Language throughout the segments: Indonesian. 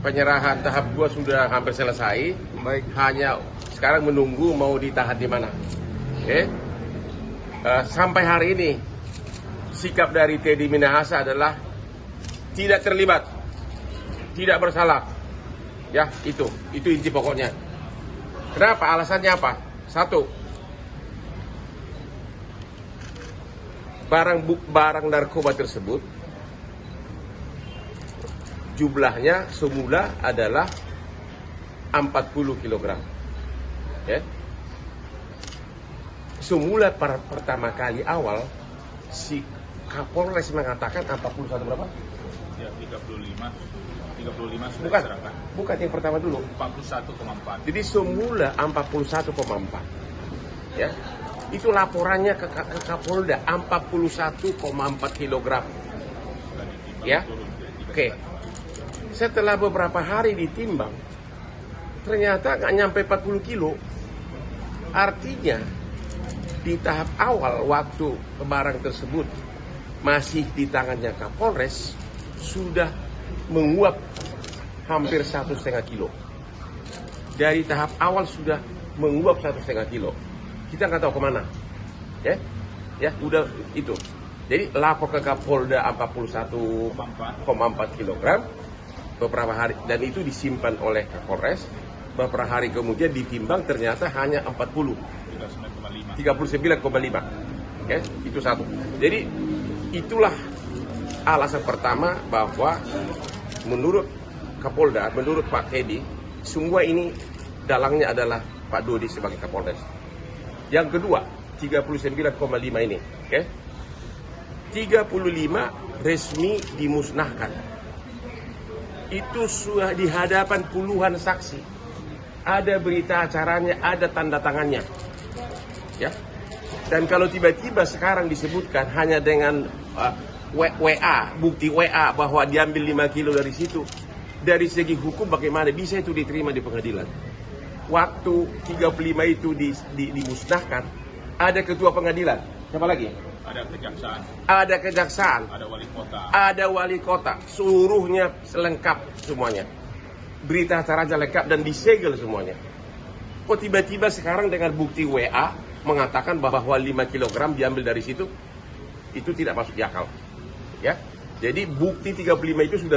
penyerahan tahap 2 sudah hampir selesai. Baik. Hanya sekarang menunggu mau ditahan di mana. Oke. Sampai hari ini sikap dari Teddy Minahasa adalah tidak terlibat, tidak bersalah. Ya, itu inti pokoknya. Kenapa? Alasannya apa? Satu, barang narkoba tersebut jumlahnya semula adalah 40 kg. Ya. Semula pertama kali awal si Kapolres mengatakan 41 berapa? Ya, 35 sudah Bukan, diserahkan. bukan yang pertama dulu. 41,4. Jadi semula 41,4. Ya. Itu laporannya ke Kapolda 41,4 kg. Ya. Oke. Setelah beberapa hari ditimbang, ternyata nggak nyampe 40 kilo. Artinya di tahap awal waktu barang tersebut masih di tangannya Kapolres sudah menguap hampir 1,5 kilo. Dari tahap awal sudah menguap 1,5 kilo. Kita nggak tahu kemana. Ya, udah itu. Jadi lapor ke Kapolda 41,4 kg beberapa hari, dan itu disimpan oleh Kapolres. Beberapa hari kemudian ditimbang ternyata hanya 39,5. Oke, itu satu. Jadi itulah alasan pertama bahwa menurut Kapolda, menurut Pak Teddy, semua ini dalangnya adalah Pak Dodi sebagai Kapolres. Yang kedua, 39,5 ini, oke? 35 resmi dimusnahkan. Itu sudah di hadapan puluhan saksi. Ada berita acaranya, ada tanda tangannya. Ya. Dan kalau tiba-tiba sekarang disebutkan hanya dengan WA, bukti WA bahwa diambil 5 kilo dari situ, dari segi hukum bagaimana bisa itu diterima di pengadilan? Waktu 35 itu dimusnahkan, ada ketua pengadilan. Siapa lagi? Ada kejaksaan. Ada kejaksaan. Ada wali kota. Ada wali kota. Seluruhnya lengkap semuanya. Berita acaranya lengkap dan disegel semuanya. Kok tiba-tiba sekarang dengan bukti WA mengatakan bahwa 5 kg diambil dari situ, itu tidak masuk di akal. Ya. Jadi bukti 35 itu sudah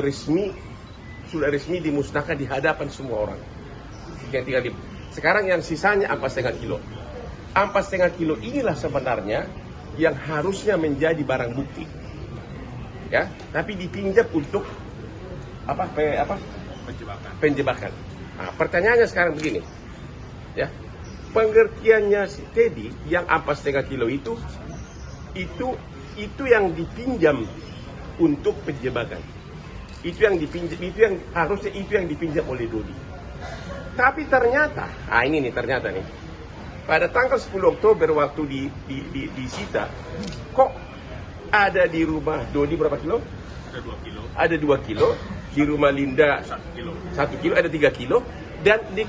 resmi dimusnahkan di hadapan semua orang. Sekarang yang sisanya 4,5 kilo. 4,5 kilo inilah sebenarnya yang harusnya menjadi barang bukti. Ya, tapi dipinjam untuk penjebakan. Nah, pertanyaannya sekarang begini. Ya. Pengertiannya si Teddy yang 4,5 kilo itu yang dipinjam untuk penjebakan. Itu yang harusnya dipinjam oleh Dodi. Tapi ternyata, ternyata pada tanggal 10 Oktober waktu disita, kok ada di rumah Dodi berapa kilo? Ada 2 kilo. Ada 2 kilo. Di rumah Linda 1 kilo. 1 kilo, ada 3 kilo. Dan di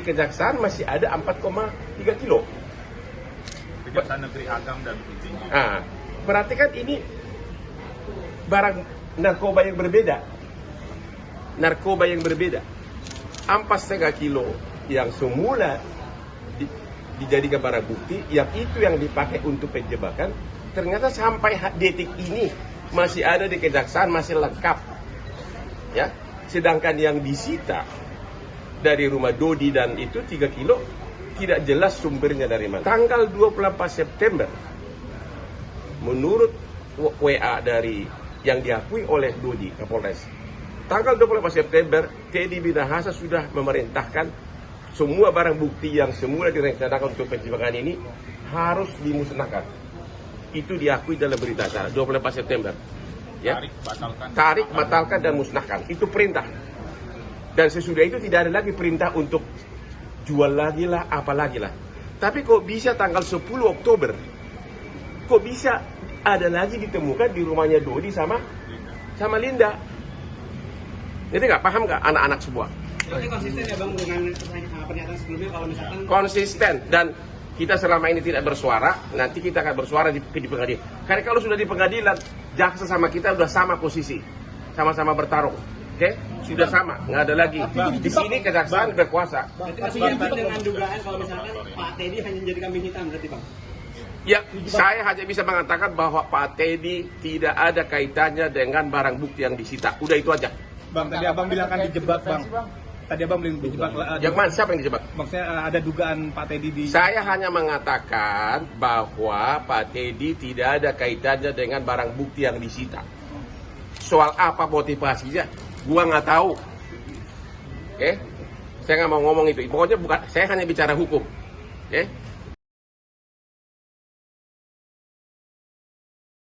kejaksaan masih ada 4,3 kilo. Kejaksaan Negeri Agam dan Tinggi. Nah, berarti kan ini barang narkoba yang berbeda. Narkoba yang berbeda. 4,5 kilo yang semula dijadikan barang bukti, yang itu yang dipakai untuk penjebakan, ternyata sampai detik ini masih ada di kejaksaan, masih lengkap. Ya, sedangkan yang disita dari rumah Dodi dan itu 3 kilo tidak jelas sumbernya dari mana. Tanggal 24 September menurut WA dari yang diakui oleh Dodi Kapolres, tanggal 24 September Teddy Minahasa sudah memerintahkan semua barang bukti yang semula direncanakan untuk penjebakan ini harus dimusnahkan. Itu diakui dalam berita acara 24 September. Ya. Tarik, batalkan, dan musnahkan. Itu perintah. Dan sesudah itu tidak ada lagi perintah untuk jual lagi lah, apa lagi lah. Tapi kok bisa tanggal 10 Oktober, kok bisa ada lagi ditemukan di rumahnya Dodi sama Linda. Jadi nggak paham nggak anak-anak semua? Ini konsisten ya Bang dengan pernyataan sebelumnya kalau misalkan konsisten, dan kita selama ini tidak bersuara, nanti kita akan bersuara di pengadilan. Karena kalau sudah di pengadilan, jaksa sama kita sudah sama posisi, sama-sama bertarung. Oke, sudah sama, nggak ada lagi. Di sini kejaksaan berkuasa. Berarti masih yakin dengan dugaan kalau misalkan Pak Teddy hanya jadi kambing hitam berarti Bang? Ya, saya hanya bisa mengatakan bahwa Pak Teddy tidak ada kaitannya dengan barang bukti yang disita. Udah itu aja. Bang, tadi abang bilang kan dijebak, Bang. Tadi abang bilang dijebak. Yang mana? Siapa yang dijebak? Maksudnya ada dugaan Pak Teddy di... Saya hanya mengatakan bahwa Pak Teddy tidak ada kaitannya dengan barang bukti yang disita. Soal apa motivasinya, gua nggak tahu. Oke? Saya nggak mau ngomong itu. Pokoknya bukan. Saya hanya bicara hukum. Oke?